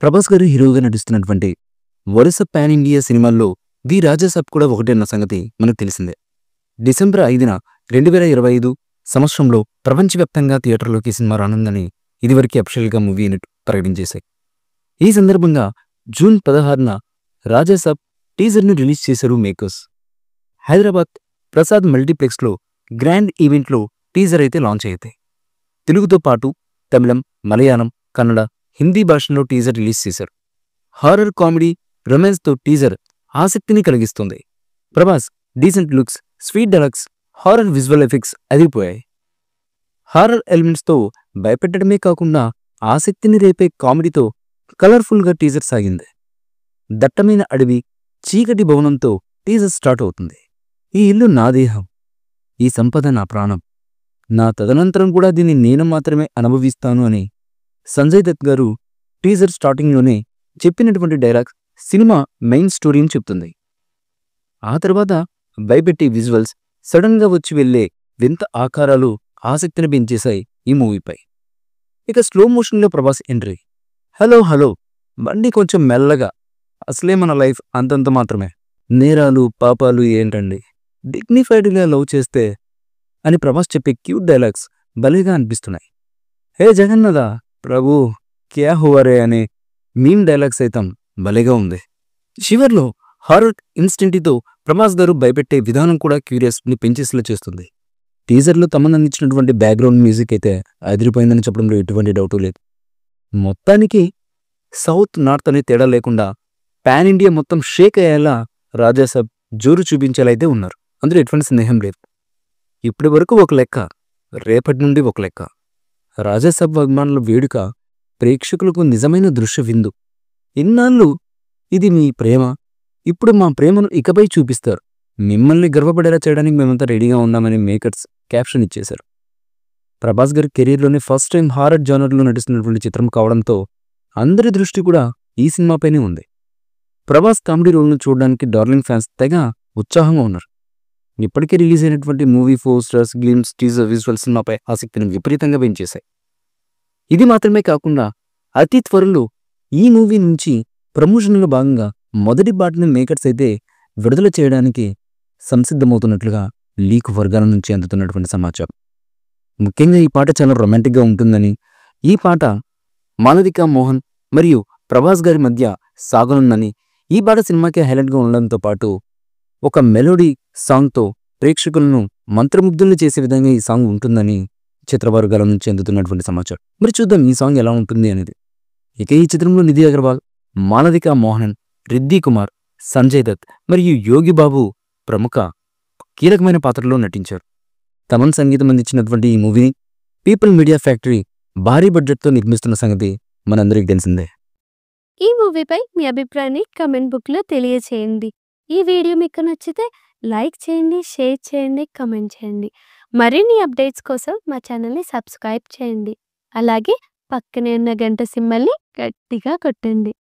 ప్రభాస్ గారు హీరోగా నటిస్తున్నటువంటి వరుస పాన్ ఇండియా సినిమాల్లో ది రాజాసాబ్ కూడా ఒకటే అన్న సంగతి మనకు తెలిసిందే. డిసెంబర్ 5న 2025 సంవత్సరంలో ప్రపంచవ్యాప్తంగా థియేటర్లోకి సినిమా రానుందని ఇదివరకే అఫీషియల్గా మూవీ యూనిట్ ప్రకటించేశాయి. ఈ సందర్భంగా జూన్ 16న రాజాసాబ్ టీజర్ను రిలీజ్ చేశారు మేకర్స్. హైదరాబాద్ ప్రసాద్ మల్టీప్లెక్స్లో గ్రాండ్ ఈవెంట్లో టీజర్ అయితే లాంచ్ అయ్యాయి. తెలుగుతో పాటు తమిళం, మలయాళం, కన్నడ, హిందీ భాషల్లో టీజర్ రిలీజ్ చేశారు. హారర్, కామెడీ, రొమాన్స్తో టీజర్ ఆసక్తిని కలిగిస్తుంది. Prabhas decent looks, sweet dialogues, horror visual effects అదిరిపోయాయి. హారర్ ఎలిమెంట్స్తో భయపెట్టడమే కాకుండా ఆసక్తిని రేపే కామెడీతో కలర్ఫుల్గా టీజర్ సాగింది. దట్టమైన అడవి, చీకటి భవనంతో టీజర్ స్టార్ట్ అవుతుంది. ఈ ఇల్లు నా దేహం, ఈ సంపద నా ప్రాణం, నా తదనంతరం కూడా దీన్ని నేను మాత్రమే అనుభవిస్తాను అని సంజయ్ దత్ గారు టీజర్ స్టార్టింగ్లోనే చెప్పినటువంటి డైలాగ్స్ సినిమా మెయిన్ స్టోరీని చెప్తుంది. ఆ తర్వాత భయపెట్టే విజువల్స్, సడన్గా వచ్చి వెళ్లే వింత ఆకారాలు ఆసక్తిని పెంచేశాయి ఈ మూవీపై. ఇక స్లో మోషన్లో ప్రభాస్ ఎంట్రీ. హలో హలో, బండి కొంచెం మెల్లగా, అసలే మన లైఫ్ అంతంత మాత్రమే, నేరాలు పాపాలు ఏంటండి, డిగ్నిఫైడ్గా లవ్ చేస్తే అని ప్రభాస్ చెప్పే క్యూట్ డైలాగ్స్ భలేగా అనిపిస్తున్నాయి. హే జగన్నాథ ప్రభు క్యా హువారే అనే మీమ్ డైలాగ్స్ సైతం భలేగా ఉంది. చివర్లో హారర్ ఇన్స్టెంట్తో ప్రభాస్ గారు భయపెట్టే విధానం కూడా క్యూరియస్ని పెంచేసేలా చేస్తుంది. టీజర్లో తమను అందించినటువంటి బ్యాక్గ్రౌండ్ మ్యూజిక్ అయితే అదిరిపోయిందని చెప్పడంలో ఎటువంటి డౌటు లేదు. మొత్తానికి సౌత్ నార్త్ అనే తేడా లేకుండా పాన్ ఇండియా మొత్తం షేక్ అయ్యేలా రాజాసాబ్ జోరు చూపించేలా ఉన్నారు. అందులో ఎటువంటి స్నేహం లేదు. ఇప్పటి వరకు ఒక లెక్క, రేపటి నుండి ఒక లెక్క. రాజాసాబ్ అభిమానుల వేడుక ప్రేక్షకులకు నిజమైన దృశ్య విందు. ఇన్నాళ్ళు ఇది మీ ప్రేమ, ఇప్పుడు మా ప్రేమను ఇకపై చూపిస్తారు, మిమ్మల్ని గర్వపడేలా చేయడానికి మేమంతా రెడీగా ఉన్నామని మేకర్స్ క్యాప్షన్ ఇచ్చేశారు. ప్రభాస్ గారి కెరీర్లోనే ఫస్ట్ టైం హారర్ జానర్లో నటిస్తున్నటువంటి చిత్రం కావడంతో అందరి దృష్టి కూడా ఈ సినిమాపైనే ఉంది. ప్రభాస్ కామెడీ రోల్ను చూడడానికి డార్లింగ్ ఫ్యాన్స్ తెగ ఉత్సాహంగా ఉన్నారు. ఇప్పటికే రిలీజ్ అయినటువంటి movie posters, glimpse, teaser visual సినిమాపై ఆసక్తిని విపరీతంగా పెంచేశాయి. ఇది మాత్రమే కాకుండా అతి త్వరలో ఈ మూవీ నుంచి ప్రమోషన్లో భాగంగా మొదటి పాటని మేకర్స్ అయితే విడుదల చేయడానికి సంసిద్ధమవుతున్నట్లుగా లీక్ వర్గాల నుంచి అందుతున్నటువంటి సమాచారం. ముఖ్యంగా ఈ పాట చాలా రొమాంటిక్గా ఉంటుందని, ఈ పాట మాలవిక మోహన్ మరియు ప్రభాస్ గారి మధ్య సాగనుందని, ఈ పాట సినిమాకి హైలైట్గా ఉండడంతో పాటు ఒక మెలోడీ సాంగ్తో ప్రేక్షకులను మంత్రముగ్ధుల్ని చేసే విధంగా ఈ సాంగ్ ఉంటుందని చిత్రవర్గాల నుంచి అందుతున్నటువంటి సమాచారం. మరి చూద్దాం ఈ సాంగ్ ఎలా ఉంటుంది అనేది. ఇక ఈ చిత్రంలో నిధి అగర్వాల్, మాలవిక మోహన్, రిద్దీ కుమార్, సంజయ్ దత్ మరియు యోగి బాబు ప్రముఖ కీలకమైన పాత్రలో నటించారు. తమన్ సంగీతం అందించినటువంటి ఈ మూవీని పీపుల్ మీడియా ఫ్యాక్టరీ భారీ బడ్జెట్తో నిర్మిస్తున్న సంగతి మనందరికీ తెలిసిందే. ఈ మూవీపై మీ అభిప్రాయాన్ని కమెంట్ బుక్లో తెలియచేయండి. ఈ వీడియో మీకు నచ్చితే లైక్ చేయండి, షేర్ చేయండి, కమెంట్ చేయండి. మరిన్ని అప్డేట్స్ కోసం మా ఛానల్ని సబ్స్క్రైబ్ చేయండి. అలాగే పక్కనే ఉన్న గంట సింబల్ని గట్టిగా కొట్టండి.